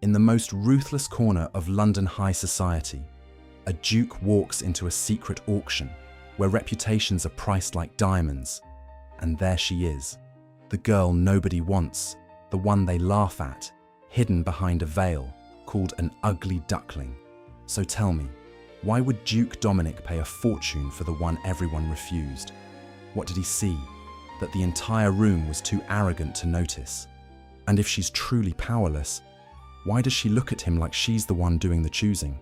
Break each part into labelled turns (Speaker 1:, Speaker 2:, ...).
Speaker 1: In the most ruthless corner of London high society, a duke walks into a secret auction where reputations are priced like diamonds. And there she is, the girl nobody wants, the one they laugh at, hidden behind a veil, called an ugly duckling. So tell me, why would Duke Dominic pay a fortune for the one everyone refused? What did he see? That the entire room was too arrogant to notice? And if she's truly powerless, why does she look at him like she's the one doing the choosing?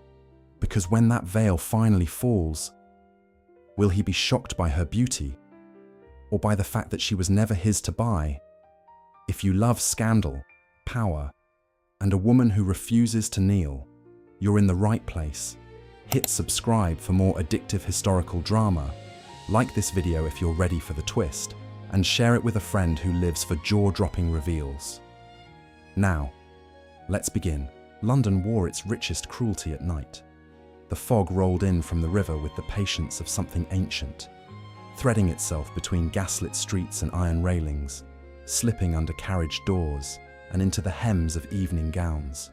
Speaker 1: Because when that veil finally falls, will he be shocked by her beauty? Or by the fact that she was never his to buy? If you love scandal, power, and a woman who refuses to kneel, you're in the right place. Hit subscribe for more addictive historical drama. Like this video if you're ready for the twist, and share it with a friend who lives for jaw-dropping reveals. Now, let's begin. London wore its richest cruelty at night. The fog rolled in from the river with the patience of something ancient, threading itself between gaslit streets and iron railings, slipping under carriage doors and into the hems of evening gowns.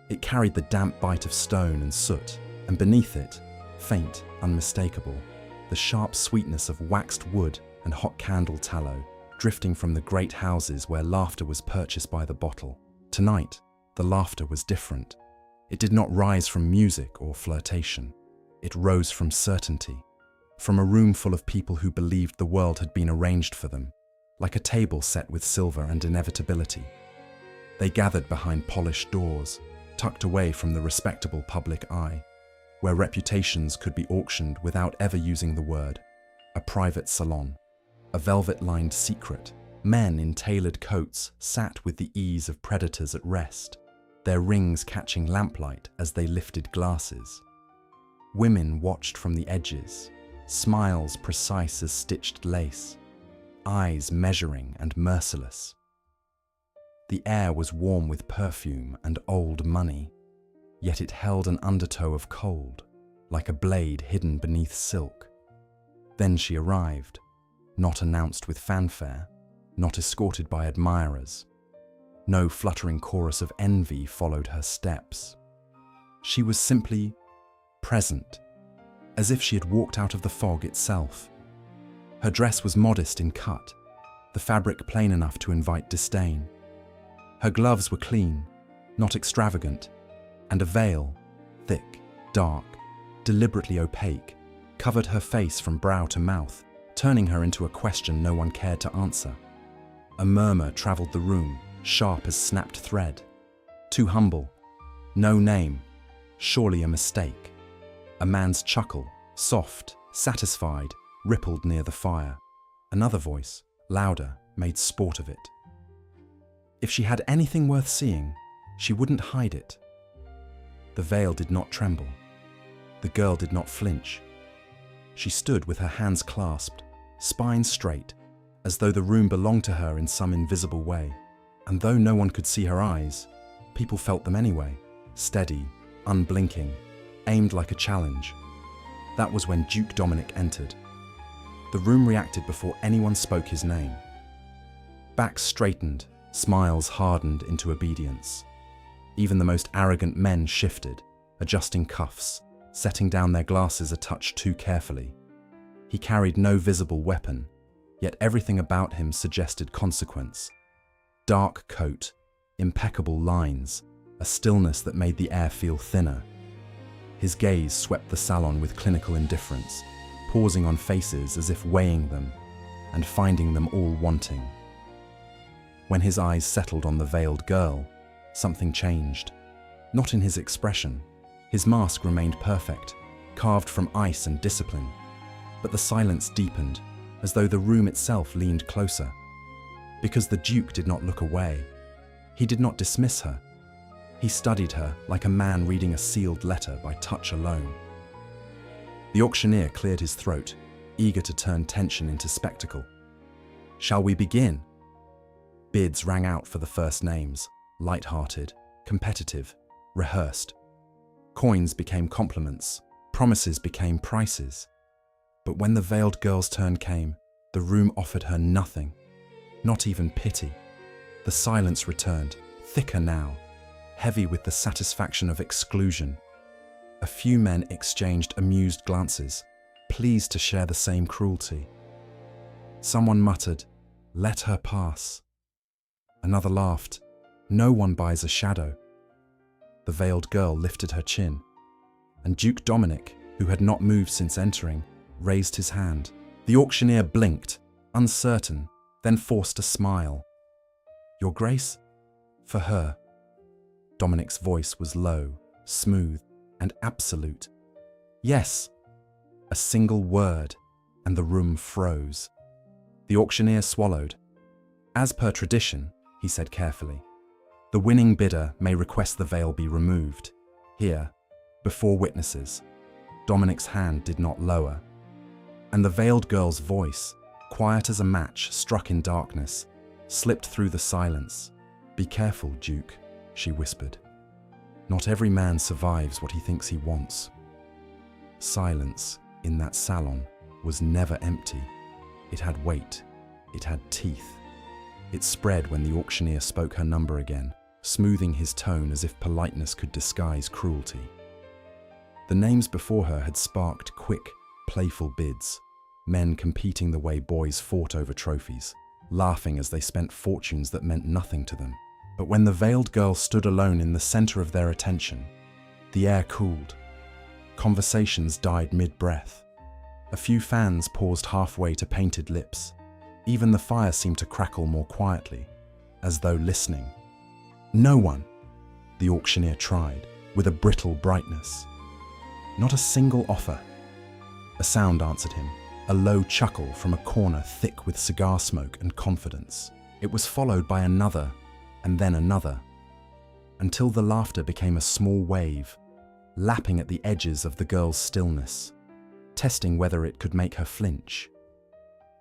Speaker 1: It carried the damp bite of stone and soot, and beneath it, faint, unmistakable, the sharp sweetness of waxed wood and hot candle tallow, drifting from the great houses where laughter was purchased by the bottle. Tonight, the laughter was different. It did not rise from music or flirtation. It rose from certainty, from a room full of people who believed the world had been arranged for them, like a table set with silver and inevitability. They gathered behind polished doors, tucked away from the respectable public eye, where reputations could be auctioned without ever using the word. A private salon, a velvet-lined secret. Men in tailored coats sat with the ease of predators at rest, their rings catching lamplight as they lifted glasses. Women watched from the edges, smiles precise as stitched lace, eyes measuring and merciless. The air was warm with perfume and old money, yet it held an undertow of cold, like a blade hidden beneath silk. Then she arrived, not announced with fanfare, not escorted by admirers. No fluttering chorus of envy followed her steps. She was simply present, as if she had walked out of the fog itself. Her dress was modest in cut, the fabric plain enough to invite disdain. Her gloves were clean, not extravagant, and a veil, thick, dark, deliberately opaque, covered her face from brow to mouth, turning her into a question no one cared to answer. A murmur traveled the room, sharp as snapped thread. Too humble, no name, surely a mistake. A man's chuckle, soft, satisfied, rippled near the fire. Another voice, louder, made sport of it. If she had anything worth seeing, she wouldn't hide it. The veil did not tremble. The girl did not flinch. She stood with her hands clasped, spine straight, as though the room belonged to her in some invisible way. And though no one could see her eyes, people felt them anyway, steady, unblinking, aimed like a challenge. That was when Duke Dominic entered. The room reacted before anyone spoke his name. Backs straightened, smiles hardened into obedience. Even the most arrogant men shifted, adjusting cuffs, setting down their glasses a touch too carefully. He carried no visible weapon, yet everything about him suggested consequence. Dark coat, impeccable lines, a stillness that made the air feel thinner. His gaze swept the salon with clinical indifference, pausing on faces as if weighing them, and finding them all wanting. When his eyes settled on the veiled girl, something changed. Not in his expression. His mask remained perfect, carved from ice and discipline. But the silence deepened, as though the room itself leaned closer. Because the Duke did not look away. He did not dismiss her. He studied her like a man reading a sealed letter by touch alone. The auctioneer cleared his throat, eager to turn tension into spectacle. "Shall we begin?" Bids rang out for the first names, light-hearted, competitive, rehearsed. Coins became compliments, promises became prices. But when the veiled girl's turn came, the room offered her nothing, not even pity. The silence returned, thicker now, heavy with the satisfaction of exclusion. A few men exchanged amused glances, pleased to share the same cruelty. Someone muttered, "Let her pass." Another laughed, "No one buys a shadow." The veiled girl lifted her chin, and Duke Dominic, who had not moved since entering, raised his hand. The auctioneer blinked, uncertain, then forced a smile. "Your Grace?" "For her." Dominic's voice was low, smooth, and absolute. "Yes." A single word, and the room froze. The auctioneer swallowed. "As per tradition," he said carefully, "the winning bidder may request the veil be removed. Here, before witnesses." Dominic's hand did not lower, and the veiled girl's voice, quiet as a match struck in darkness, slipped through the silence. "Be careful, Duke," she whispered. "Not every man survives what he thinks he wants." Silence in that salon was never empty. It had weight. It had teeth. It spread when the auctioneer spoke her number again, smoothing his tone as if politeness could disguise cruelty. The names before her had sparked quick, playful bids, men competing the way boys fought over trophies, laughing as they spent fortunes that meant nothing to them. But when the veiled girl stood alone in the center of their attention, the air cooled. Conversations died mid-breath. A few fans paused halfway to painted lips. Even the fire seemed to crackle more quietly, as though listening. "No one," the auctioneer tried, with a brittle brightness. "Not a single offer." A sound answered him, a low chuckle from a corner thick with cigar smoke and confidence. It was followed by another, and then another, until the laughter became a small wave, lapping at the edges of the girl's stillness, testing whether it could make her flinch.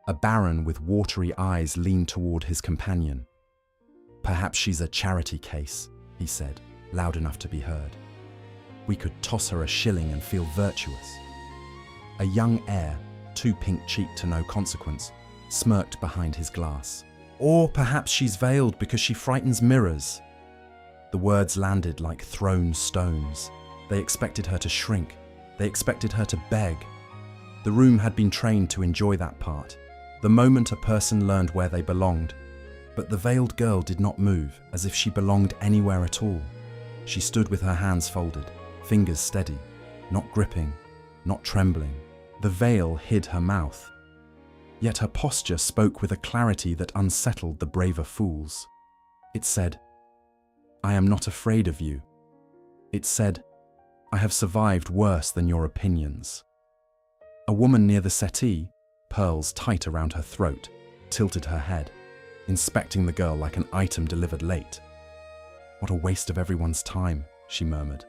Speaker 1: A baron with watery eyes leaned toward his companion. "Perhaps she's a charity case," he said, loud enough to be heard. "We could toss her a shilling and feel virtuous." A young heir, too pink-cheeked to no consequence, smirked behind his glass. "Or perhaps she's veiled because she frightens mirrors." The words landed like thrown stones. They expected her to shrink. They expected her to beg. The room had been trained to enjoy that part, the moment a person learned where they belonged. But the veiled girl did not move as if she belonged anywhere at all. She stood with her hands folded, fingers steady, not gripping, not trembling. The veil hid her mouth. Yet her posture spoke with a clarity that unsettled the braver fools. It said, "I am not afraid of you." It said, "I have survived worse than your opinions." A woman near the settee, pearls tight around her throat, tilted her head, inspecting the girl like an item delivered late. "What a waste of everyone's time," she murmured,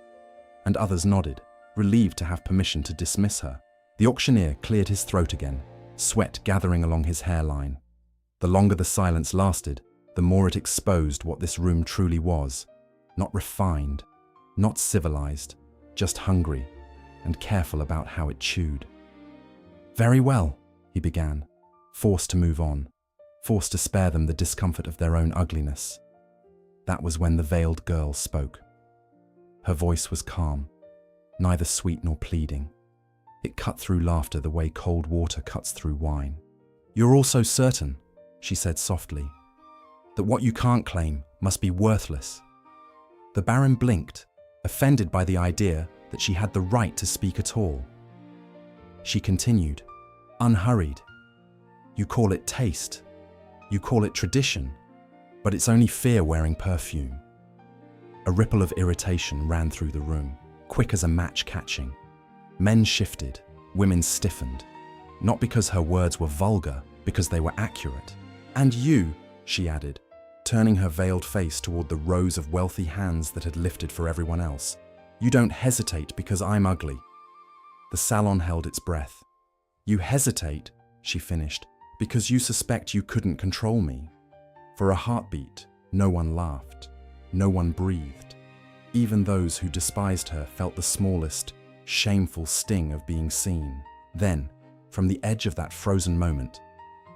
Speaker 1: and others nodded, relieved to have permission to dismiss her. The auctioneer cleared his throat again, sweat gathering along his hairline. The longer the silence lasted, the more it exposed what this room truly was. Not refined, not civilized, just hungry and careful about how it chewed. "Very well," he began, forced to move on, forced to spare them the discomfort of their own ugliness. That was when the veiled girl spoke. Her voice was calm, neither sweet nor pleading. It cut through laughter the way cold water cuts through wine. "You're also certain," she said softly, "that what you can't claim must be worthless." The Baron blinked, offended by the idea that she had the right to speak at all. She continued, unhurried. "You call it taste. You call it tradition, but it's only fear wearing perfume." A ripple of irritation ran through the room, quick as a match catching. Men shifted, women stiffened, not because her words were vulgar, because they were accurate. "And you," she added, turning her veiled face toward the rows of wealthy hands that had lifted for everyone else, "you don't hesitate because I'm ugly." The salon held its breath. "You hesitate," she finished, "because you suspect you couldn't control me." For a heartbeat, no one laughed, no one breathed. Even those who despised her felt the smallest, shameful sting of being seen. Then, from the edge of that frozen moment,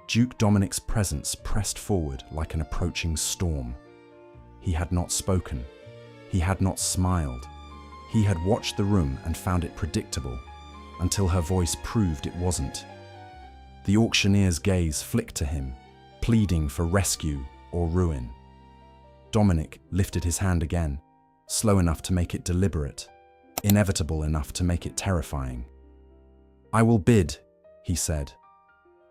Speaker 1: Duke Dominic's presence pressed forward like an approaching storm. He had not spoken. He had not smiled. He had watched the room and found it predictable, until her voice proved it wasn't. The auctioneer's gaze flicked to him, pleading for rescue or ruin. Dominic lifted his hand again, slow enough to make it deliberate, inevitable enough to make it terrifying. "I will bid," he said.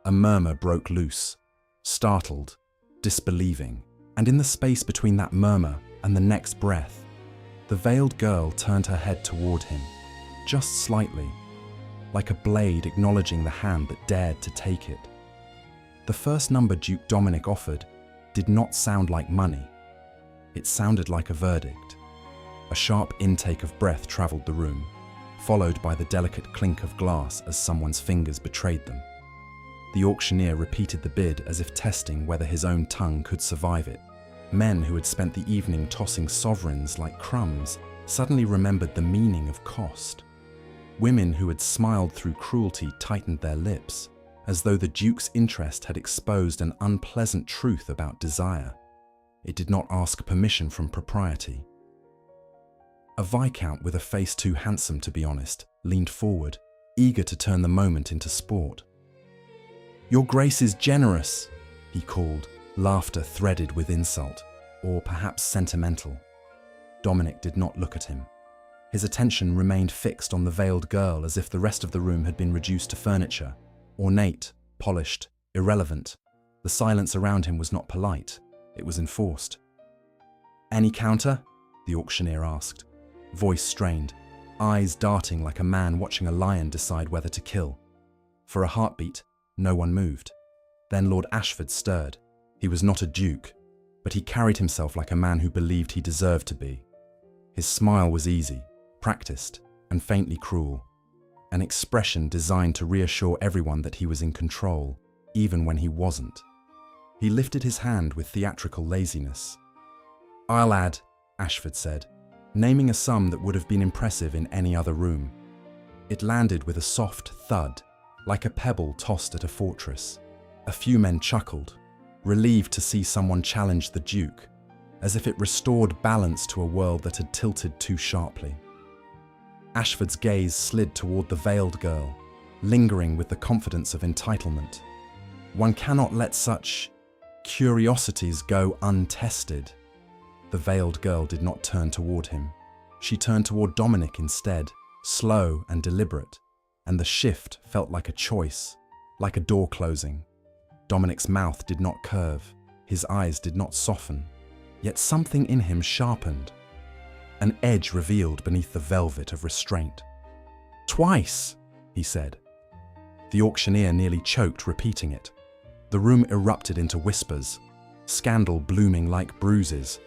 Speaker 1: A murmur broke loose, startled, disbelieving, and in the space between that murmur and the next breath, the veiled girl turned her head toward him, just slightly, like a blade acknowledging the hand that dared to take it. The first number Duke Dominic offered did not sound like money. It sounded like a verdict. A sharp intake of breath traveled the room, followed by the delicate clink of glass as someone's fingers betrayed them. The auctioneer repeated the bid as if testing whether his own tongue could survive it. Men who had spent the evening tossing sovereigns like crumbs suddenly remembered the meaning of cost. Women who had smiled through cruelty tightened their lips, as though the Duke's interest had exposed an unpleasant truth about desire. It did not ask permission from propriety. A viscount with a face too handsome to be honest leaned forward, eager to turn the moment into sport. "Your Grace is generous," he called, laughter threaded with insult, or perhaps sentimental. Dominic did not look at him. His attention remained fixed on the veiled girl as if the rest of the room had been reduced to furniture, ornate, polished, irrelevant. The silence around him was not polite, it was enforced. "Any counter?" the auctioneer asked, voice strained, eyes darting like a man watching a lion decide whether to kill. For a heartbeat, no one moved. Then Lord Ashford stirred. He was not a duke, but he carried himself like a man who believed he deserved to be. His smile was easy, practiced, and faintly cruel, an expression designed to reassure everyone that he was in control, even when he wasn't. He lifted his hand with theatrical laziness. "I'll add," Ashford said, naming a sum that would have been impressive in any other room. It landed with a soft thud, like a pebble tossed at a fortress. A few men chuckled, relieved to see someone challenge the Duke, as if it restored balance to a world that had tilted too sharply. Ashford's gaze slid toward the veiled girl, lingering with the confidence of entitlement. One cannot let such curiosities go untested. The veiled girl did not turn toward him. She turned toward Dominic instead, slow and deliberate, and the shift felt like a choice, like a door closing. Dominic's mouth did not curve, his eyes did not soften, yet something in him sharpened. An edge revealed beneath the velvet of restraint. "Twice," he said. The auctioneer nearly choked repeating it. The room erupted into whispers, scandal blooming like bruises.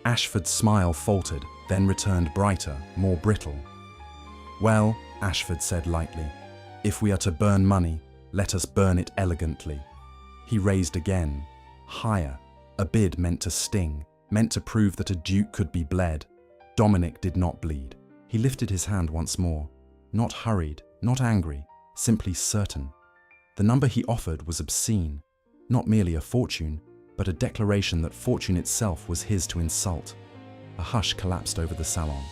Speaker 1: Ashford's smile faltered, then returned brighter, more brittle. "Well," Ashford said lightly, "if we are to burn money, let us burn it elegantly." He raised again, higher, a bid meant to sting, meant to prove that a duke could be bled. Dominic did not bleed. He lifted his hand once more, not hurried, not angry, simply certain. The number he offered was obscene, not merely a fortune, but a declaration that fortune itself was his to insult. A hush collapsed over the salon.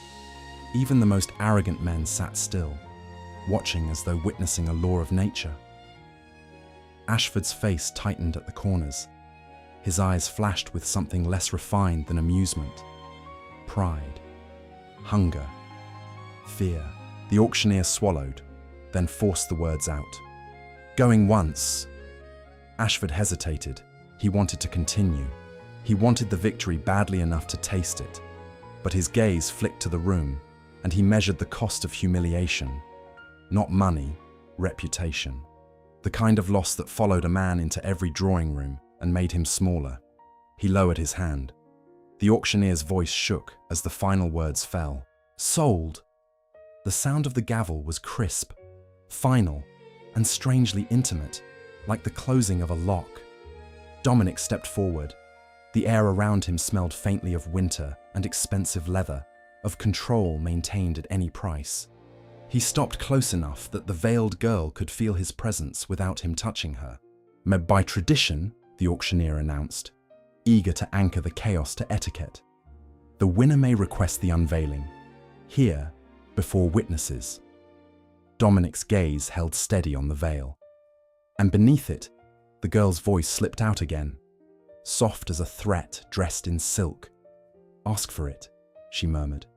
Speaker 1: Even the most arrogant men sat still, watching as though witnessing a law of nature. Ashford's face tightened at the corners. His eyes flashed with something less refined than amusement. Pride. Hunger. Fear. The auctioneer swallowed, then forced the words out. "Going once." Ashford hesitated. He wanted to continue. He wanted the victory badly enough to taste it. But his gaze flicked to the room, and he measured the cost of humiliation. Not money, reputation. The kind of loss that followed a man into every drawing room and made him smaller. He lowered his hand. The auctioneer's voice shook as the final words fell. "Sold." The sound of the gavel was crisp, final, and strangely intimate, like the closing of a lock. Dominic stepped forward. The air around him smelled faintly of winter and expensive leather, of control maintained at any price. He stopped close enough that the veiled girl could feel his presence without him touching her. "By tradition," the auctioneer announced, eager to anchor the chaos to etiquette. The winner may request the unveiling, here, before witnesses. Dominic's gaze held steady on the veil. And beneath it, the girl's voice slipped out again, soft as a threat dressed in silk. "Ask for it," she murmured,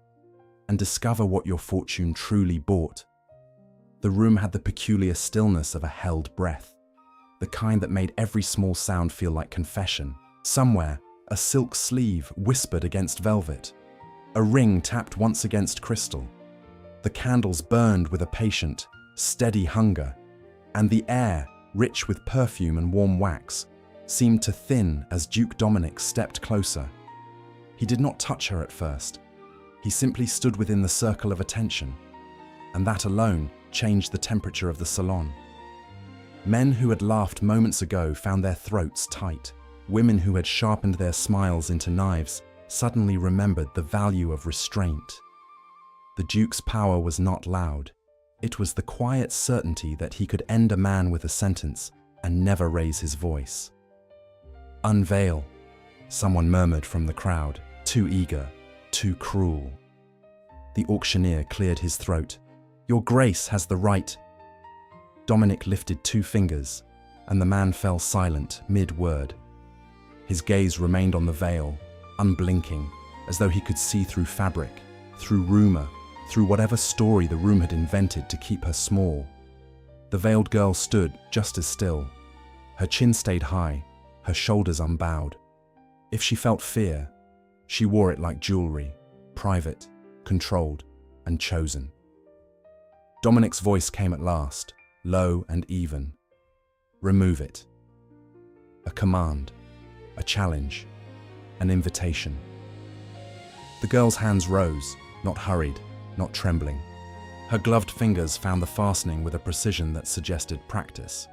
Speaker 1: "and discover what your fortune truly bought." The room had the peculiar stillness of a held breath, the kind that made every small sound feel like confession. Somewhere, a silk sleeve whispered against velvet. A ring tapped once against crystal. The candles burned with a patient, steady hunger, and the air, rich with perfume and warm wax, seemed to thin as Duke Dominic stepped closer. He did not touch her at first. He simply stood within the circle of attention, and that alone changed the temperature of the salon. Men who had laughed moments ago found their throats tight. Women who had sharpened their smiles into knives suddenly remembered the value of restraint. The Duke's power was not loud. It was the quiet certainty that he could end a man with a sentence and never raise his voice. "Unveil," someone murmured from the crowd, too eager, too cruel. The auctioneer cleared his throat. "Your Grace has the right." Dominic lifted 2 fingers, and the man fell silent mid-word. His gaze remained on the veil, unblinking, as though he could see through fabric, through rumor, through whatever story the room had invented to keep her small. The veiled girl stood just as still. Her chin stayed high, her shoulders unbowed. If she felt fear, she wore it like jewelry, private, controlled, and chosen. Dominic's voice came at last, low and even. "Remove it." A command, a challenge, an invitation. The girl's hands rose, not hurried, not trembling. Her gloved fingers found the fastening with a precision that suggested practice.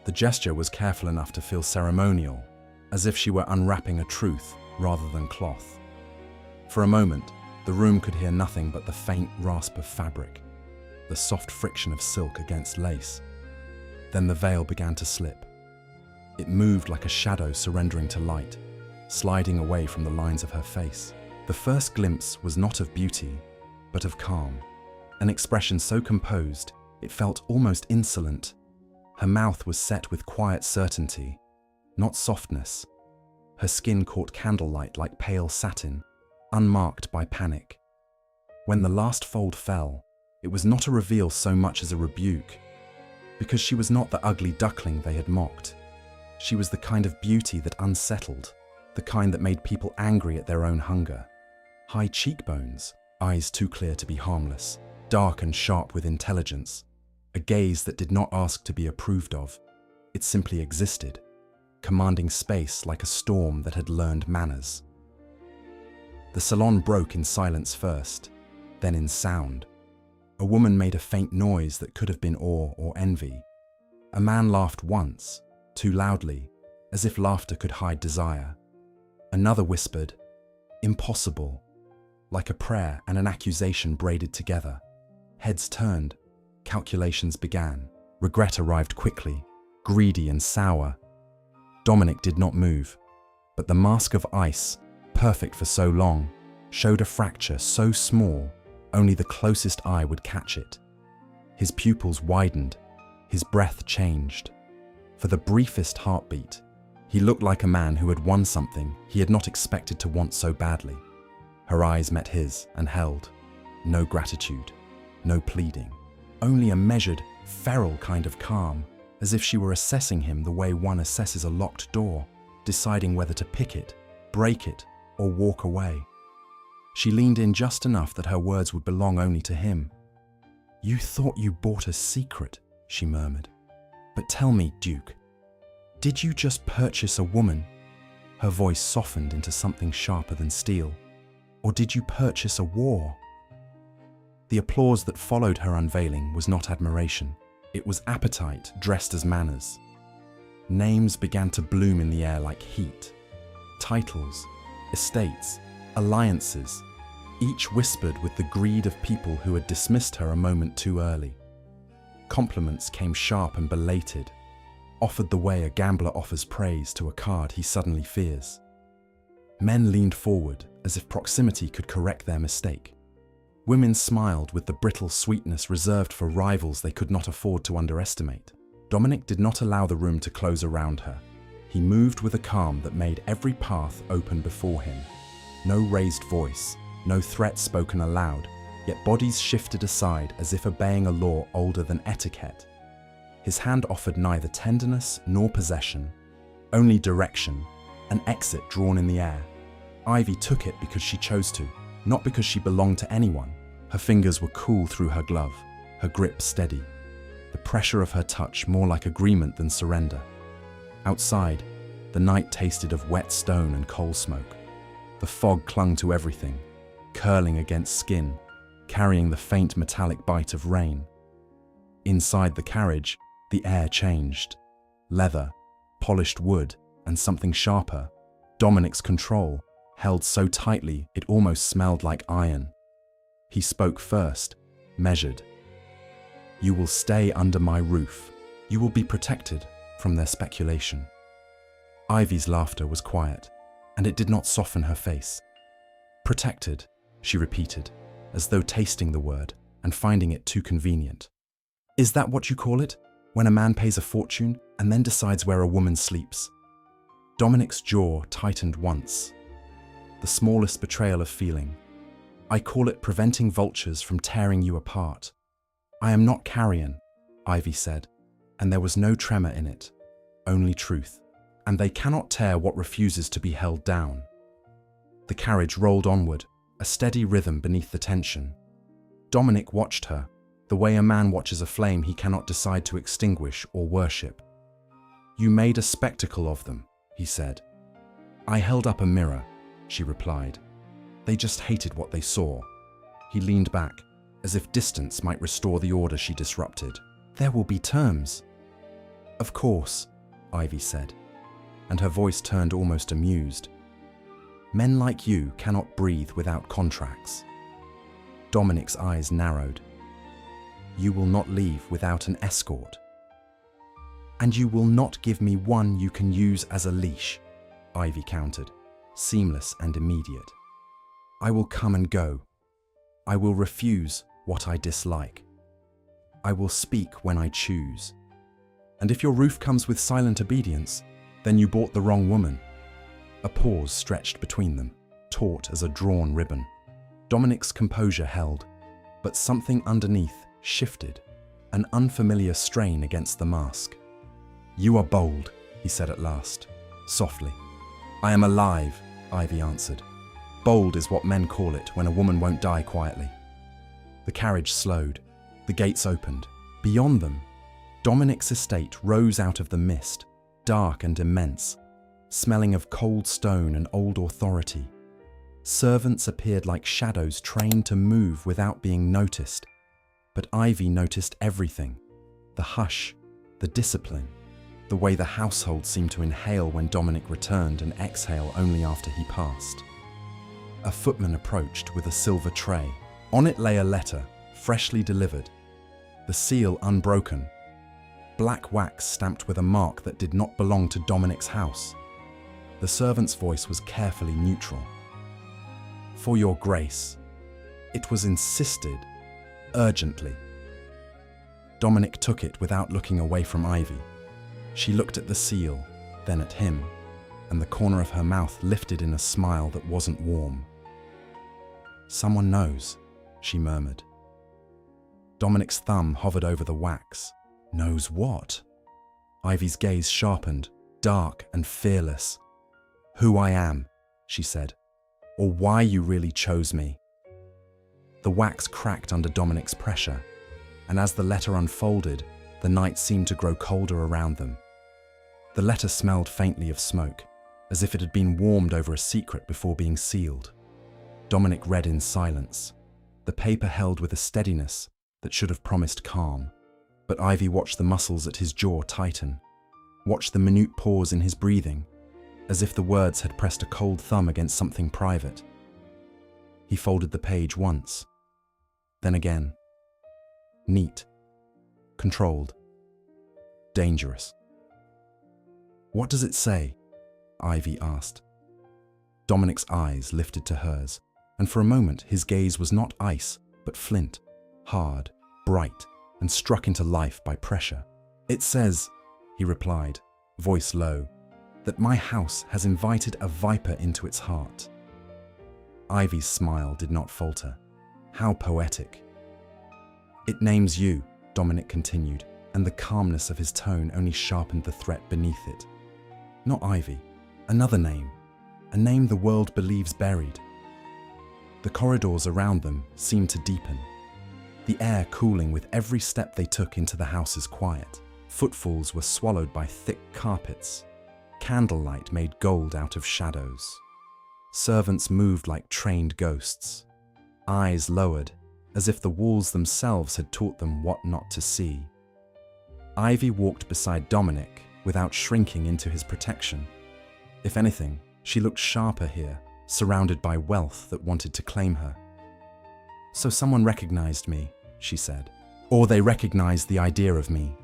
Speaker 1: The gesture was careful enough to feel ceremonial, as if she were unwrapping a truth rather than cloth. For a moment, the room could hear nothing but the faint rasp of fabric, the soft friction of silk against lace. Then the veil began to slip. It moved like a shadow surrendering to light, sliding away from the lines of her face. The first glimpse was not of beauty, but of calm, an expression so composed it felt almost insolent. Her mouth was set with quiet certainty, not softness. Her skin caught candlelight like pale satin, unmarked by panic. When the last fold fell, it was not a reveal so much as a rebuke, because she was not the ugly duckling they had mocked. She was the kind of beauty that unsettled, the kind that made people angry at their own hunger. High cheekbones, eyes too clear to be harmless, dark and sharp with intelligence, a gaze that did not ask to be approved of. It simply existed, commanding space like a storm that had learned manners. The salon broke in silence first, then in sound. A woman made a faint noise that could have been awe or envy. A man laughed once, too loudly, as if laughter could hide desire. Another whispered, "Impossible," like a prayer and an accusation braided together. Heads turned, calculations began. Regret arrived quickly, greedy and sour. Dominic did not move, but the mask of ice, perfect for so long, showed a fracture so small only the closest eye would catch it. His pupils widened, his breath changed. For the briefest heartbeat, he looked like a man who had won something he had not expected to want so badly. Her eyes met his and held. No gratitude, no pleading, only a measured, feral kind of calm, as if she were assessing him the way one assesses a locked door, deciding whether to pick it, break it, or walk away. She leaned in just enough that her words would belong only to him. "You thought you bought a secret," she murmured. "But tell me, Duke, did you just purchase a woman?" Her voice softened into something sharper than steel. "Or did you purchase a war?" The applause that followed her unveiling was not admiration. It was appetite dressed as manners. Names began to bloom in the air like heat. Titles, estates, alliances, each whispered with the greed of people who had dismissed her a moment too early. Compliments came sharp and belated, offered the way a gambler offers praise to a card he suddenly fears. Men leaned forward as if proximity could correct their mistake. Women smiled with the brittle sweetness reserved for rivals they could not afford to underestimate. Dominic did not allow the room to close around her. He moved with a calm that made every path open before him. No raised voice, no threat spoken aloud, yet bodies shifted aside as if obeying a law older than etiquette. His hand offered neither tenderness nor possession, only direction, an exit drawn in the air. Ivy took it because she chose to, not because she belonged to anyone. Her fingers were cool through her glove, her grip steady, the pressure of her touch more like agreement than surrender. Outside, the night tasted of wet stone and coal smoke. The fog clung to everything, curling against skin, carrying the faint metallic bite of rain. Inside the carriage, the air changed. Leather, polished wood, and something sharper. Dominic's control, held so tightly it almost smelled like iron. He spoke first, measured. "You will stay under my roof. You will be protected from their speculation." Ivy's laughter was quiet, and it did not soften her face. "Protected," she repeated, as though tasting the word and finding it too convenient. "Is that what you call it, when a man pays a fortune and then decides where a woman sleeps?" Dominic's jaw tightened once. The smallest betrayal of feeling. "I call it preventing vultures from tearing you apart." "I am not carrion," Ivy said, and there was no tremor in it, only truth. "And they cannot tear what refuses to be held down." The carriage rolled onward, a steady rhythm beneath the tension. Dominic watched her, the way a man watches a flame he cannot decide to extinguish or worship. "You made a spectacle of them," he said. "I held up a mirror," she replied. "They just hated what they saw." He leaned back, as if distance might restore the order she disrupted. "There will be terms." "Of course," Ivy said, and her voice turned almost amused. "Men like you cannot breathe without contracts." Dominic's eyes narrowed. "You will not leave without an escort." "And you will not give me one you can use as a leash," Ivy countered, seamless and immediate. "I will come and go. I will refuse what I dislike. I will speak when I choose. And if your roof comes with silent obedience, then you bought the wrong woman." A pause stretched between them, taut as a drawn ribbon. Dominic's composure held, but something underneath shifted, an unfamiliar strain against the mask. "You are bold," he said at last, softly. "I am alive," Ivy answered. "Bold is what men call it when a woman won't die quietly." The carriage slowed. The gates opened. Beyond them, Dominic's estate rose out of the mist, dark and immense, smelling of cold stone and old authority. Servants appeared like shadows trained to move without being noticed. But Ivy noticed everything: the hush, the discipline, the way the household seemed to inhale when Dominic returned and exhale only after he passed. A footman approached with a silver tray. On it lay a letter, freshly delivered, the seal unbroken, black wax stamped with a mark that did not belong to Dominic's house. The servant's voice was carefully neutral. "For your grace." It was insisted, urgently. Dominic took it without looking away from Ivy. She looked at the seal, then at him, and the corner of her mouth lifted in a smile that wasn't warm. "Someone knows," she murmured. Dominic's thumb hovered over the wax. "Knows what?" Ivy's gaze sharpened, dark and fearless. "Who I am," she said, "or why you really chose me." The wax cracked under Dominic's pressure, and as the letter unfolded, the night seemed to grow colder around them. The letter smelled faintly of smoke, as if it had been warmed over a secret before being sealed. Dominic read in silence, the paper held with a steadiness that should have promised calm. But Ivy watched the muscles at his jaw tighten, watched the minute pause in his breathing, as if the words had pressed a cold thumb against something private. He folded the page once, then again. Neat, controlled, dangerous. "What does it say?" Ivy asked. Dominic's eyes lifted to hers, and for a moment his gaze was not ice, but flint, hard, bright, and struck into life by pressure. "It says," he replied, voice low, "that my house has invited a viper into its heart." Ivy's smile did not falter. How poetic. "It names you," Dominic continued, and the calmness of his tone only sharpened the threat beneath it. "Not Ivy, another name, a name the world believes buried." The corridors around them seemed to deepen, the air cooling with every step they took into the house's quiet. Footfalls were swallowed by thick carpets. Candlelight made gold out of shadows. Servants moved like trained ghosts, eyes lowered, as if the walls themselves had taught them what not to see. Ivy walked beside Dominic without shrinking into his protection. If anything, she looked sharper here, surrounded by wealth that wanted to claim her. "So someone recognized me," she said. "Or they recognized the idea of me."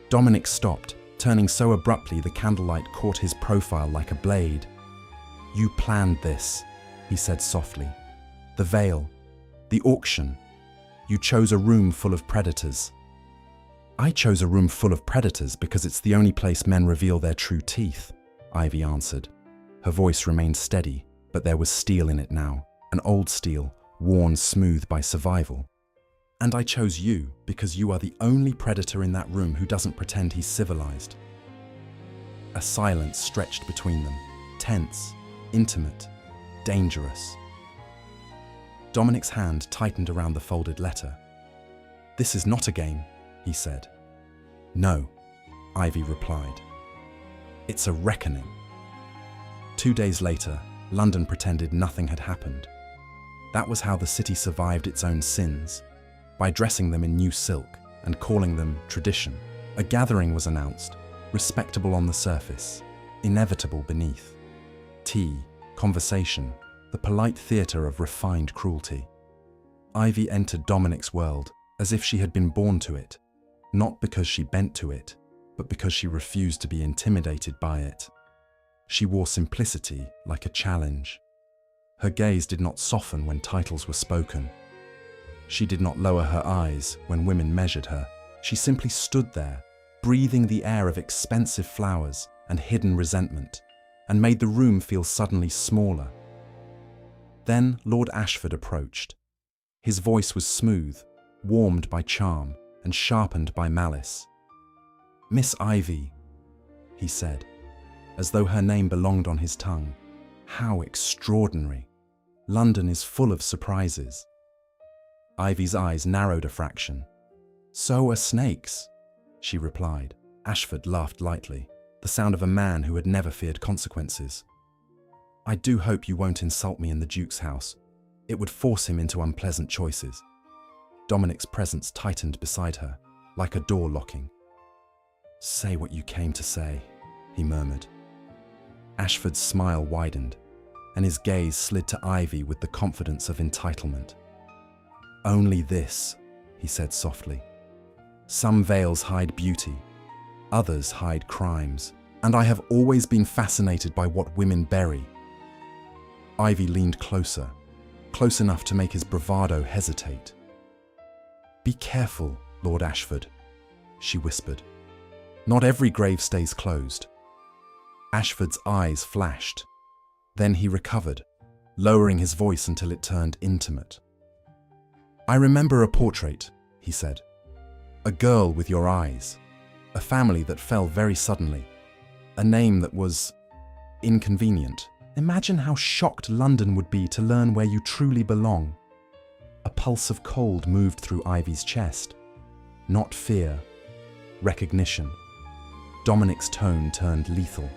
Speaker 1: Dominic stopped, turning so abruptly the candlelight caught his profile like a blade. "You planned this," he said softly. "The veil, the auction. You chose a room full of predators." "I chose a room full of predators because it's the only place men reveal their true teeth," Ivy answered. Her voice remained steady, but there was steel in it now, an old steel, worn smooth by survival. "And I chose you because you are the only predator in that room who doesn't pretend he's civilized." A silence stretched between them, tense, intimate, dangerous. Dominic's hand tightened around the folded letter. "This is not a game," he said. "No," Ivy replied. "It's a reckoning." 2 days later, London pretended nothing had happened. That was how the city survived its own sins, by dressing them in new silk and calling them tradition. A gathering was announced, respectable on the surface, inevitable beneath. Tea, conversation, the polite theatre of refined cruelty. Ivy entered Dominic's world as if she had been born to it, not because she bent to it, but because she refused to be intimidated by it. She wore simplicity like a challenge. Her gaze did not soften when titles were spoken. She did not lower her eyes when women measured her. She simply stood there, breathing the air of expensive flowers and hidden resentment, and made the room feel suddenly smaller. Then Lord Ashford approached. His voice was smooth, warmed by charm and sharpened by malice. "Miss Ivy," he said, as though her name belonged on his tongue. "How extraordinary! London is full of surprises." Ivy's eyes narrowed a fraction. "So are snakes," she replied. Ashford laughed lightly, the sound of a man who had never feared consequences. "I do hope you won't insult me in the Duke's house. It would force him into unpleasant choices." Dominic's presence tightened beside her, like a door locking. "Say what you came to say," he murmured. Ashford's smile widened, and his gaze slid to Ivy with the confidence of entitlement. "Only this," he said softly. "Some veils hide beauty, others hide crimes, and I have always been fascinated by what women bury." Ivy leaned closer, close enough to make his bravado hesitate. "Be careful, Lord Ashford," she whispered. "Not every grave stays closed." Ashford's eyes flashed. Then he recovered, lowering his voice until it turned intimate. "I remember a portrait," he said. "A girl with your eyes. A family that fell very suddenly. A name that was inconvenient. Imagine how shocked London would be to learn where you truly belong." A pulse of cold moved through Ivy's chest. Not fear, recognition. Dominic's tone turned lethal.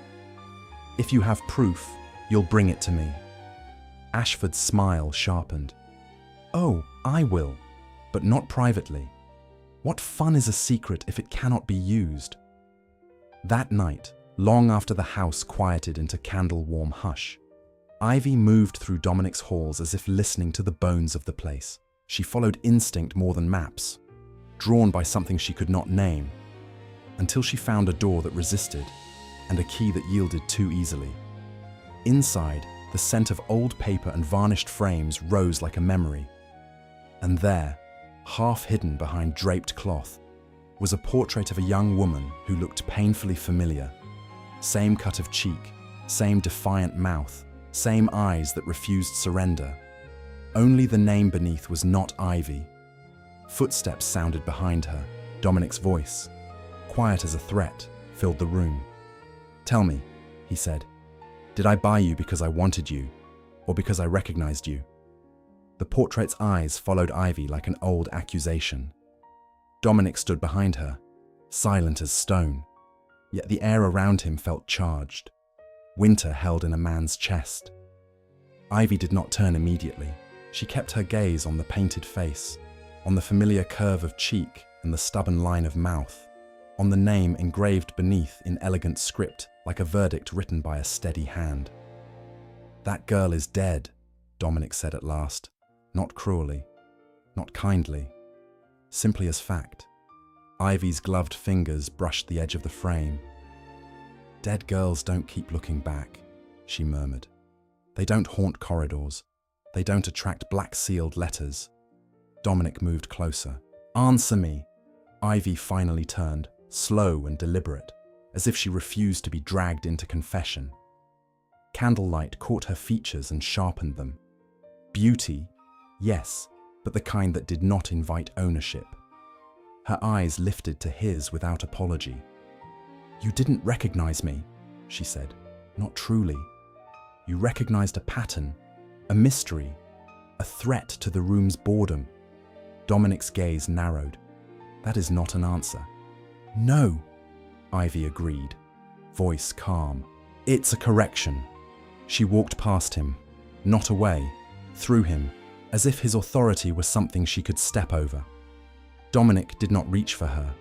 Speaker 1: "If you have proof, you'll bring it to me." Ashford's smile sharpened. "Oh, I will, but not privately. What fun is a secret if it cannot be used?" That night, long after the house quieted into candle-warm hush, Ivy moved through Dominic's halls as if listening to the bones of the place. She followed instinct more than maps, drawn by something she could not name, until she found a door that resisted and a key that yielded too easily. Inside, The scent of old paper and varnished frames rose like a memory. And there, half hidden behind draped cloth, was a portrait of a young woman who looked painfully familiar. Same cut of cheek, same defiant mouth, same eyes that refused surrender. Only the name beneath was not Ivy. Footsteps sounded behind her. Dominic's voice, quiet as a threat, filled the room. "Tell me," he said, "did I buy you because I wanted you, or because I recognized you?" The portrait's eyes followed Ivy like an old accusation. Dominic stood behind her, silent as stone, yet the air around him felt charged. Winter held in a man's chest. Ivy did not turn immediately. She kept her gaze on the painted face, on the familiar curve of cheek and the stubborn line of mouth, on the name engraved beneath in elegant script like a verdict written by a steady hand. "That girl is dead," Dominic said at last, not cruelly, not kindly, simply as fact. Ivy's gloved fingers brushed the edge of the frame. "Dead girls don't keep looking back," she murmured. "They don't haunt corridors. They don't attract black-sealed letters." Dominic moved closer. "Answer me." Ivy finally turned, slow and deliberate, as if she refused to be dragged into confession. Candlelight caught her features and sharpened them. Beauty, yes, but the kind that did not invite ownership. Her eyes lifted to his without apology. "You didn't recognize me," she said. "Not truly. You recognized a pattern, a mystery, a threat to the room's boredom." Dominic's gaze narrowed. "That is not an answer." "No," Ivy agreed, voice calm. "It's a correction." She walked past him, not away, through him, as if his authority was something she could step over. Dominic did not reach for her.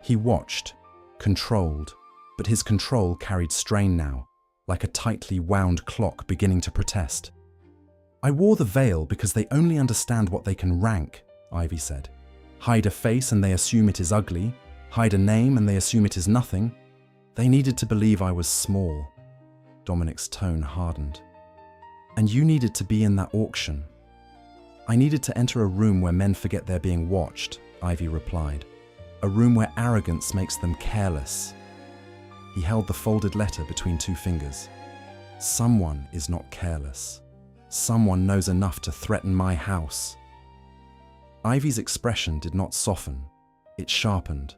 Speaker 1: He watched, controlled, but his control carried strain now, like a tightly wound clock beginning to protest. "I wore the veil because they only understand what they can rank," Ivy said. "Hide a face and they assume it is ugly. Hide a name and they assume it is nothing. They needed to believe I was small." Dominic's tone hardened. "And you needed to be in that auction." "I needed to enter a room where men forget they're being watched," Ivy replied. "A room where arrogance makes them careless." He held the folded letter between two fingers. "Someone is not careless. Someone knows enough to threaten my house." Ivy's expression did not soften. It sharpened.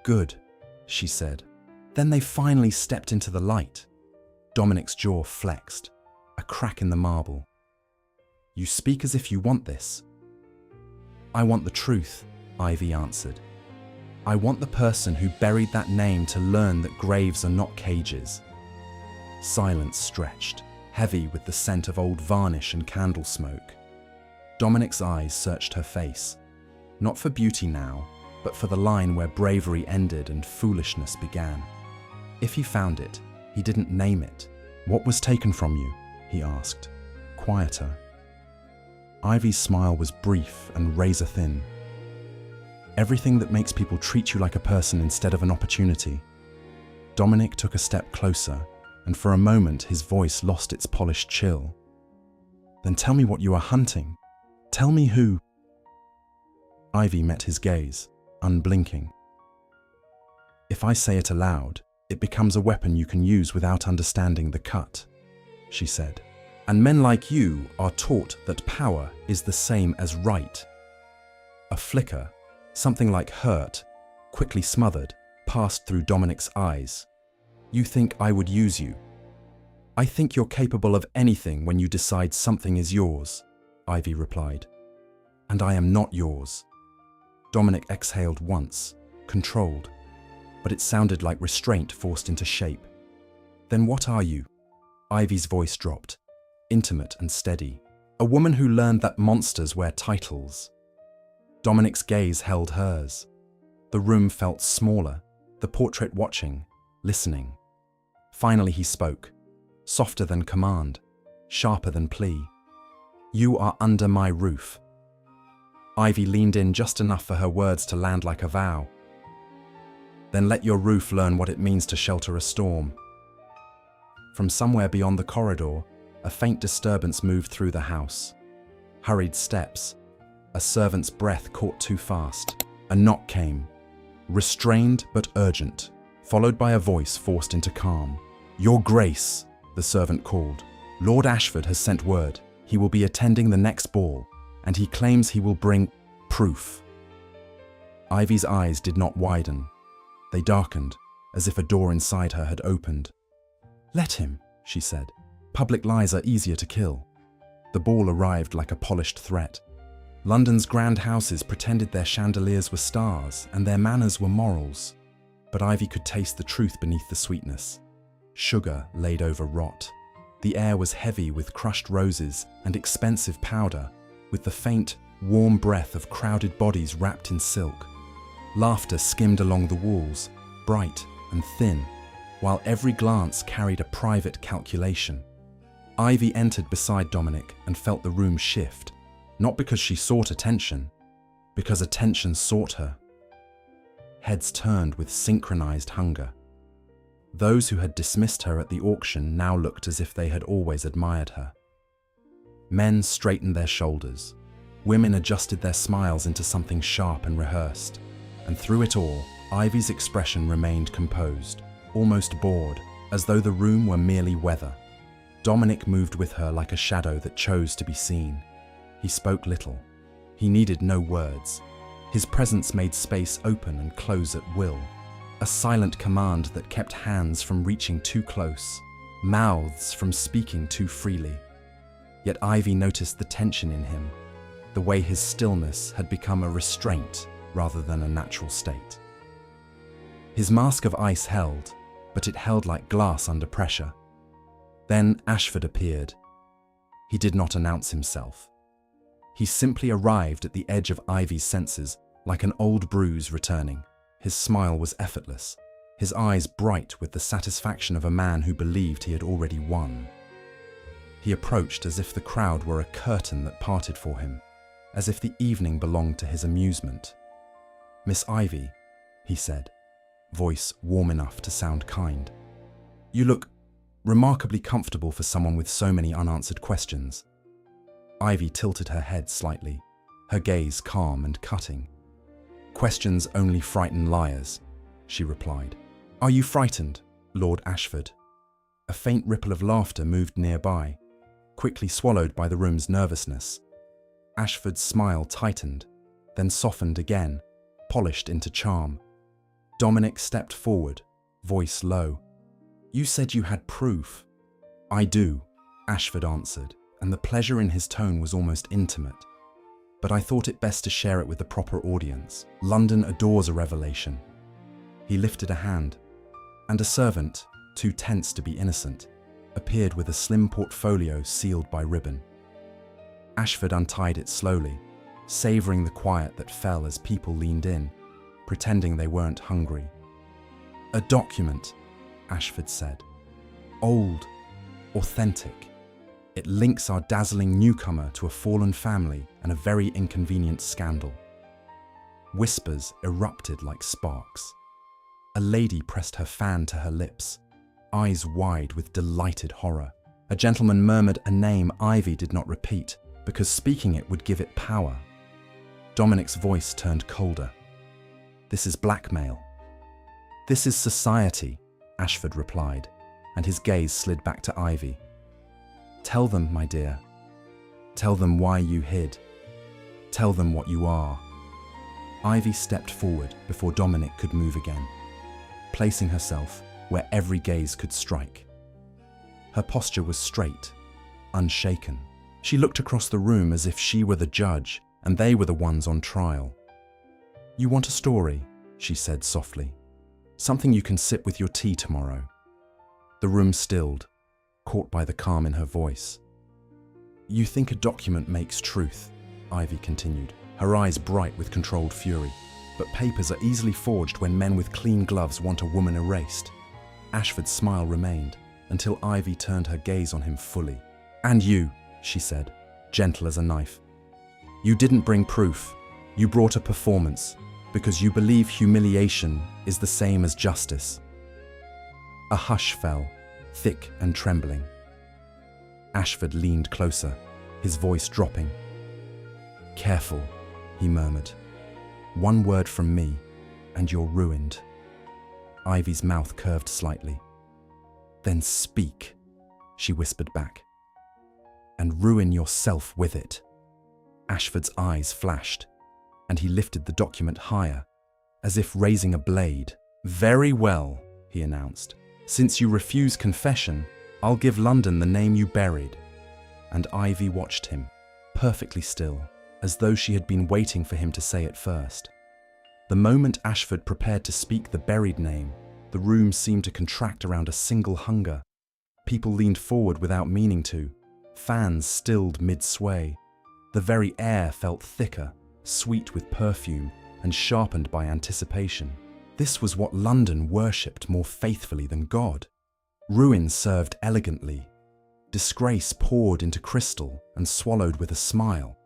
Speaker 1: "Good," she said. "Then they finally stepped into the light." Dominic's jaw flexed, a crack in the marble. "You speak as if you want this." "I want the truth," Ivy answered. "I want the person who buried that name to learn that graves are not cages." Silence stretched, heavy with the scent of old varnish and candle smoke. Dominic's eyes searched her face, not for beauty now, but for the line where bravery ended and foolishness began. If he found it, he didn't name it. "What was taken from you?" he asked, quieter. Ivy's smile was brief and razor-thin. "Everything that makes people treat you like a person instead of an opportunity." Dominic took a step closer, and for a moment his voice lost its polished chill. "Then tell me what you are hunting. Tell me who." Ivy met his gaze, unblinking. "If I say it aloud, it becomes a weapon you can use without understanding the cut," she said. "And men like you are taught that power is the same as right." A flicker, something like hurt, quickly smothered, passed through Dominic's eyes. "You think I would use you?" "I think you're capable of anything when you decide something is yours," Ivy replied. "And I am not yours." Dominic exhaled once, controlled, but it sounded like restraint forced into shape. "Then what are you?" Ivy's voice dropped, intimate and steady. "A woman who learned that monsters wear titles." Dominic's gaze held hers. The room felt smaller, the portrait watching, listening. Finally he spoke, softer than command, sharper than plea. "You are under my roof." Ivy leaned in just enough for her words to land like a vow. "Then let your roof learn what it means to shelter a storm." From somewhere beyond the corridor, a faint disturbance moved through the house. Hurried steps. A servant's breath caught too fast. A knock came, restrained but urgent, followed by a voice forced into calm. "Your Grace," the servant called. "Lord Ashford has sent word. He will be attending the next ball, and he claims he will bring proof." Ivy's eyes did not widen. They darkened, as if a door inside her had opened. "Let him," she said. "Public lies are easier to kill." The ball arrived like a polished threat. London's grand houses pretended their chandeliers were stars and their manners were morals. But Ivy could taste the truth beneath the sweetness. Sugar laid over rot. The air was heavy with crushed roses and expensive powder, with the faint, warm breath of crowded bodies wrapped in silk. Laughter skimmed along the walls, bright and thin, while every glance carried a private calculation. Ivy entered beside Dominic and felt the room shift, not because she sought attention, because attention sought her. Heads turned with synchronized hunger. Those who had dismissed her at the auction now looked as if they had always admired her. Men straightened their shoulders. Women adjusted their smiles into something sharp and rehearsed. And through it all, Ivy's expression remained composed, almost bored, as though the room were merely weather. Dominic moved with her like a shadow that chose to be seen. He spoke little. He needed no words. His presence made space open and close at will. A silent command that kept hands from reaching too close, mouths from speaking too freely. Yet Ivy noticed the tension in him, the way his stillness had become a restraint rather than a natural state. His mask of ice held, but it held like glass under pressure. Then Ashford appeared. He did not announce himself. He simply arrived at the edge of Ivy's senses, like an old bruise returning. His smile was effortless, his eyes bright with the satisfaction of a man who believed he had already won. He approached as if the crowd were a curtain that parted for him, as if the evening belonged to his amusement. "Miss Ivy," he said, voice warm enough to sound kind. "You look remarkably comfortable for someone with so many unanswered questions." Ivy tilted her head slightly, her gaze calm and cutting. "Questions only frighten liars," she replied. "Are you frightened, Lord Ashford?" A faint ripple of laughter moved nearby, quickly swallowed by the room's nervousness. Ashford's smile tightened, then softened again, polished into charm. Dominic stepped forward, voice low. "You said you had proof." "I do," Ashford answered, and the pleasure in his tone was almost intimate. "But I thought it best to share it with the proper audience. London adores a revelation." He lifted a hand, and a servant, too tense to be innocent, appeared with a slim portfolio sealed by ribbon. Ashford untied it slowly, savouring the quiet that fell as people leaned in, pretending they weren't hungry. "A document," Ashford said. "Old, authentic. It links our dazzling newcomer to a fallen family and a very inconvenient scandal." Whispers erupted like sparks. A lady pressed her fan to her lips, eyes wide with delighted horror. A gentleman murmured a name Ivy did not repeat, because speaking it would give it power. Dominic's voice turned colder. "This is blackmail." "This is society," Ashford replied, and his gaze slid back to Ivy. "Tell them, my dear. Tell them why you hid. Tell them what you are." Ivy stepped forward before Dominic could move again, placing herself where every gaze could strike. Her posture was straight, unshaken. She looked across the room as if she were the judge and they were the ones on trial. "You want a story," she said softly. "Something you can sip with your tea tomorrow." The room stilled, caught by the calm in her voice. "You think a document makes truth," Ivy continued, her eyes bright with controlled fury. "But papers are easily forged when men with clean gloves want a woman erased." Ashford's smile remained, until Ivy turned her gaze on him fully. "And you," she said, gentle as a knife. "You didn't bring proof. You brought a performance, because you believe humiliation is the same as justice." A hush fell, thick and trembling. Ashford leaned closer, his voice dropping. "Careful," he murmured. "One word from me, and you're ruined." Ivy's mouth curved slightly. "Then speak," she whispered back. "And ruin yourself with it." Ashford's eyes flashed, and he lifted the document higher, as if raising a blade. "Very well," he announced. "Since you refuse confession, I'll give London the name you buried." And Ivy watched him, perfectly still, as though she had been waiting for him to say it first. The moment Ashford prepared to speak the buried name, the room seemed to contract around a single hunger. People leaned forward without meaning to, fans stilled mid-sway. The very air felt thicker, sweet with perfume, and sharpened by anticipation. This was what London worshipped more faithfully than God. Ruin served elegantly. Disgrace poured into crystal and swallowed with a smile.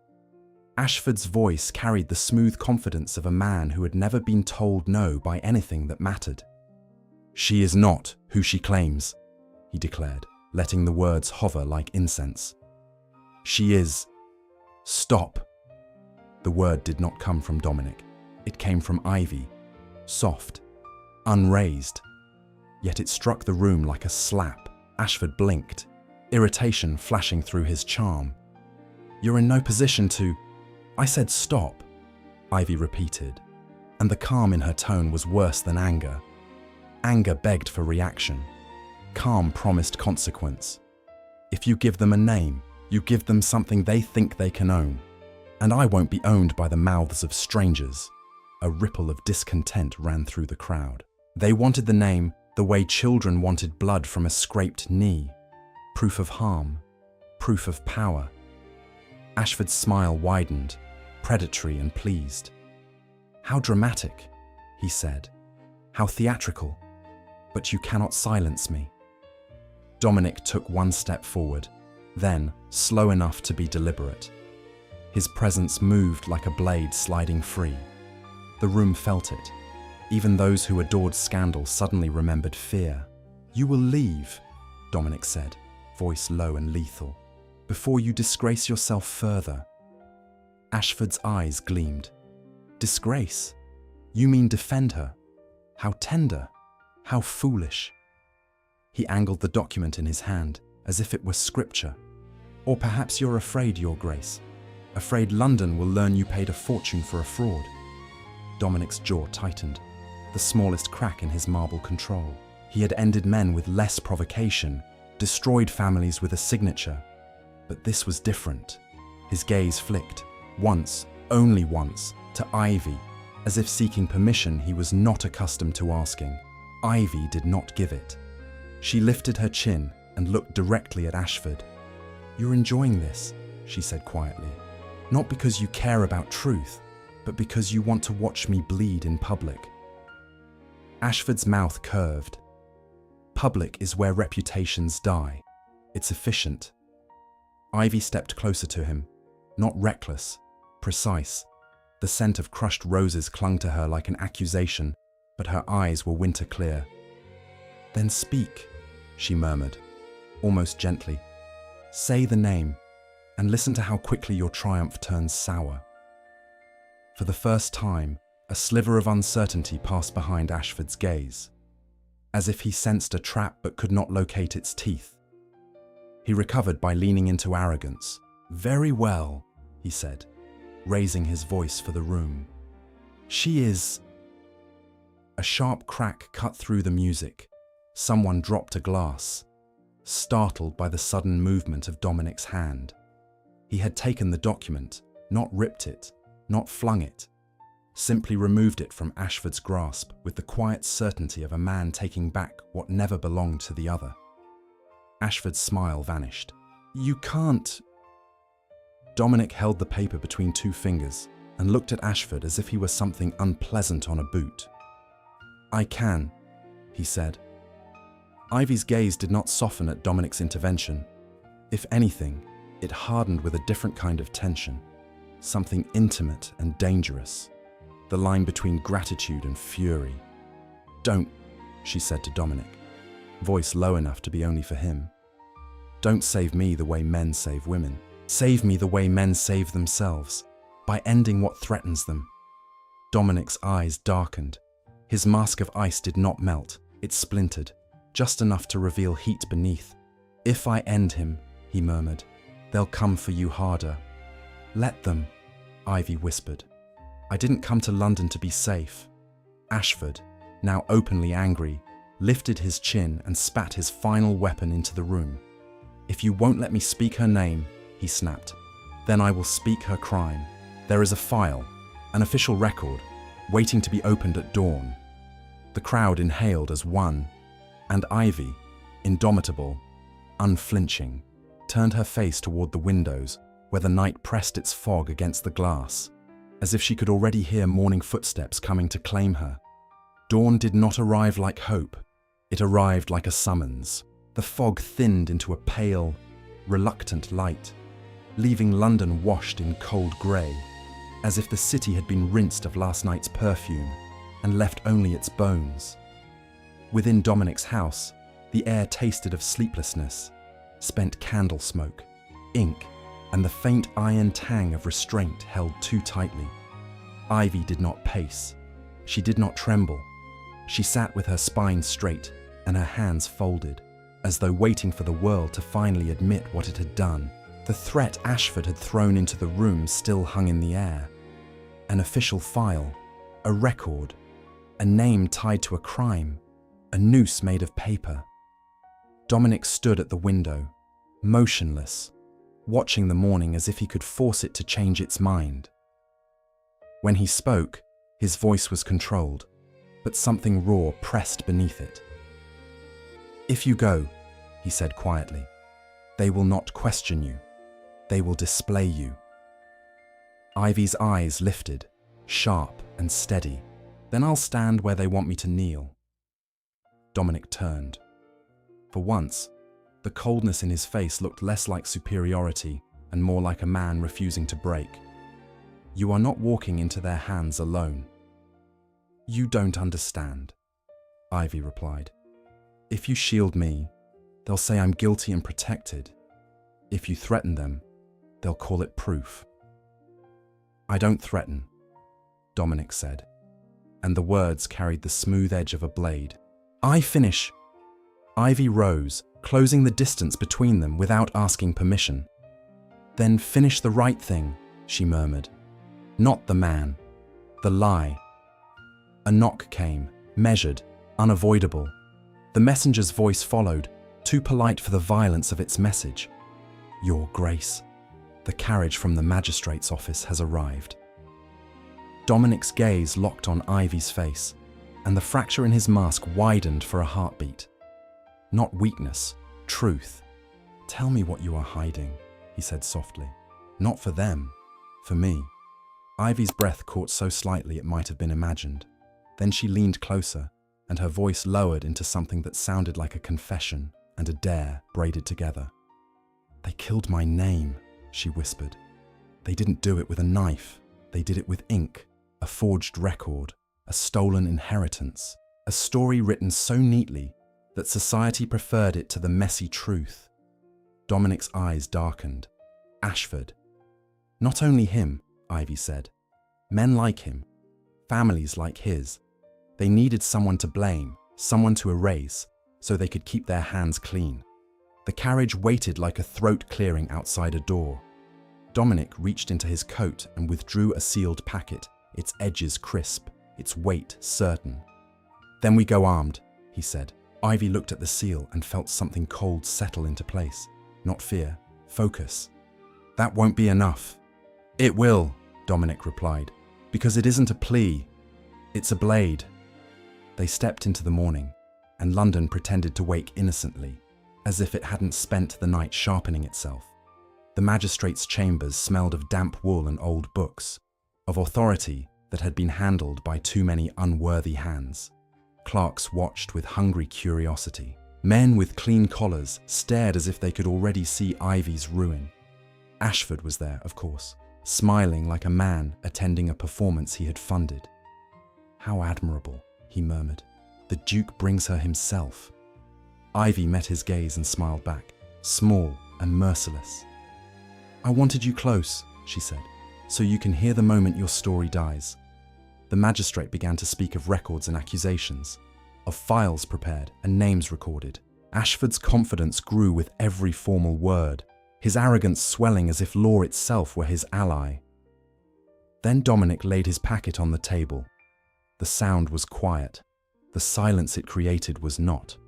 Speaker 1: Ashford's voice carried the smooth confidence of a man who had never been told no by anything that mattered. "She is not who she claims," he declared, letting the words hover like incense. "She is..." "Stop!" The word did not come from Dominic. It came from Ivy, soft, unraised. Yet it struck the room like a slap. Ashford blinked, irritation flashing through his charm. "You're in no position to..." "I said stop," Ivy repeated, and the calm in her tone was worse than anger. Anger begged for reaction. Calm promised consequence. If you give them a name, you give them something they think they can own. And I won't be owned by the mouths of strangers. A ripple of discontent ran through the crowd. They wanted the name the way children wanted blood from a scraped knee. Proof of harm, proof of power. Ashford's smile widened, predatory and pleased. "How dramatic," he said. "How theatrical. But you cannot silence me." Dominic took one step forward, then slow enough to be deliberate. His presence moved like a blade sliding free. The room felt it. Even those who adored scandal suddenly remembered fear. "You will leave," Dominic said, voice low and lethal, "before you disgrace yourself further." Ashford's eyes gleamed. "Disgrace? You mean defend her? How tender, how foolish." He angled the document in his hand, as if it were scripture. "Or perhaps you're afraid, Your Grace. Afraid London will learn you paid a fortune for a fraud." Dominic's jaw tightened, the smallest crack in his marble control. He had ended men with less provocation, destroyed families with a signature. But this was different. His gaze flicked, once, only once, to Ivy, as if seeking permission he was not accustomed to asking. Ivy did not give it. She lifted her chin and looked directly at Ashford. "You're enjoying this," she said quietly. "Not because you care about truth, but because you want to watch me bleed in public." Ashford's mouth curved. Public is where reputations die. It's efficient. Ivy stepped closer to him, not reckless, precise. The scent of crushed roses clung to her like an accusation, but her eyes were winter clear. "Then speak," she murmured, almost gently. "Say the name, and listen to how quickly your triumph turns sour." For the first time, a sliver of uncertainty passed behind Ashford's gaze, as if he sensed a trap but could not locate its teeth. He recovered by leaning into arrogance. "Very well," he said, raising his voice for the room. "She is..." A sharp crack cut through the music. Someone dropped a glass, startled by the sudden movement of Dominic's hand. He had taken the document, not ripped it, not flung it, simply removed it from Ashford's grasp with the quiet certainty of a man taking back what never belonged to the other. Ashford's smile vanished. "You can't..." Dominic held the paper between two fingers and looked at Ashford as if he were something unpleasant on a boot. "I can," he said. Ivy's gaze did not soften at Dominic's intervention. If anything, it hardened with a different kind of tension, something intimate and dangerous, the line between gratitude and fury. "Don't," she said to Dominic, voice low enough to be only for him. Don't save me the way men save women. Save me the way men save themselves, by ending what threatens them. Dominic's eyes darkened. His mask of ice did not melt, it splintered, just enough to reveal heat beneath. If I end him, he murmured, they'll come for you harder. Let them, Ivy whispered. I didn't come to London to be safe. Ashford, now openly angry, lifted his chin and spat his final weapon into the room. If you won't let me speak her name, he snapped, then I will speak her crime. There is a file, an official record, waiting to be opened at dawn. The crowd inhaled as one, and Ivy, indomitable, unflinching, turned her face toward the windows where the night pressed its fog against the glass, as if she could already hear morning footsteps coming to claim her. Dawn did not arrive like hope, it arrived like a summons. The fog thinned into a pale, reluctant light, leaving London washed in cold grey, as if the city had been rinsed of last night's perfume and left only its bones. Within Dominic's house, the air tasted of sleeplessness, spent candle smoke, ink, and the faint iron tang of restraint held too tightly. Ivy did not pace. She did not tremble. She sat with her spine straight and her hands folded, as though waiting for the world to finally admit what it had done. The threat Ashford had thrown into the room still hung in the air. An official file, a record, a name tied to a crime, a noose made of paper. Dominic stood at the window, motionless, watching the morning as if he could force it to change its mind. When he spoke, his voice was controlled, but something raw pressed beneath it. If you go, he said quietly, they will not question you. They will display you. Ivy's eyes lifted, sharp and steady. Then I'll stand where they want me to kneel. Dominic turned. For once, the coldness in his face looked less like superiority and more like a man refusing to break. You are not walking into their hands alone. You don't understand, Ivy replied. If you shield me, they'll say I'm guilty and protected. If you threaten them, they'll call it proof. I don't threaten, Dominic said, and the words carried the smooth edge of a blade. I finish. Ivy rose, closing the distance between them without asking permission. Then finish the right thing, she murmured. Not the man, the lie. A knock came, measured, unavoidable. The messenger's voice followed, too polite for the violence of its message. Your Grace, the carriage from the magistrate's office has arrived. Dominic's gaze locked on Ivy's face, and the fracture in his mask widened for a heartbeat. Not weakness, truth. Tell me what you are hiding, he said softly. Not for them, for me. Ivy's breath caught so slightly it might have been imagined. Then she leaned closer, and her voice lowered into something that sounded like a confession and a dare braided together. They killed my name, she whispered. They didn't do it with a knife. They did it with ink, a forged record, a stolen inheritance, a story written so neatly that society preferred it to the messy truth. Dominic's eyes darkened. Ashford. Not only him, Ivy said. Men like him, families like his. They needed someone to blame, someone to erase, so they could keep their hands clean. The carriage waited like a throat clearing outside a door. Dominic reached into his coat and withdrew a sealed packet, its edges crisp, its weight certain. Then we go armed, he said. Ivy looked at the seal and felt something cold settle into place. Not fear, focus. That won't be enough. It will, Dominic replied, because it isn't a plea. It's a blade. They stepped into the morning, and London pretended to wake innocently, as if it hadn't spent the night sharpening itself. The magistrate's chambers smelled of damp wool and old books, of authority that had been handled by too many unworthy hands. Clerks watched with hungry curiosity. Men with clean collars stared as if they could already see Ivy's ruin. Ashford was there, of course, smiling like a man attending a performance he had funded. How admirable, he murmured. The Duke brings her himself. Ivy met his gaze and smiled back. small and merciless. "I wanted you close," she said, "so you can hear the moment your story dies." The magistrate began to speak of records and accusations, of files prepared and names recorded. Ashford's confidence grew with every formal word, his arrogance swelling as if law itself were his ally. Then Dominic laid his packet on the table. The sound was quiet. The silence it created was not.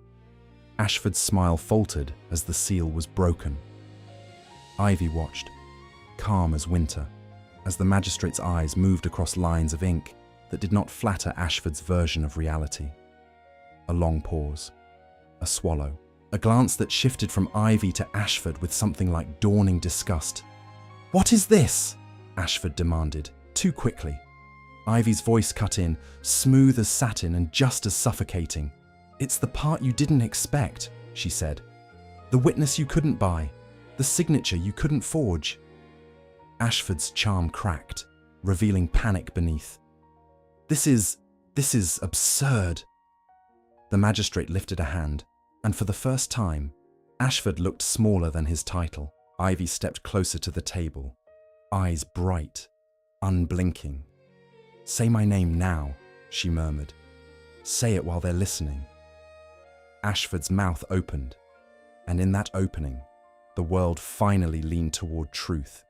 Speaker 1: Ashford's smile faltered as the seal was broken. Ivy watched, calm as winter, as the magistrate's eyes moved across lines of ink that did not flatter Ashford's version of reality. A long pause, a swallow, a glance that shifted from Ivy to Ashford with something like dawning disgust. "What is this?" Ashford demanded, too quickly. Ivy's voice cut in, smooth as satin and just as suffocating. "It's the part you didn't expect," she said. "The witness you couldn't buy, the signature you couldn't forge." Ashford's charm cracked, revealing panic beneath. This is absurd." The magistrate lifted a hand, and for the first time, Ashford looked smaller than his title. Ivy stepped closer to the table, eyes bright, unblinking. "Say my name now," she murmured. "Say it while they're listening." Ashford's mouth opened, and in that opening, the world finally leaned toward truth.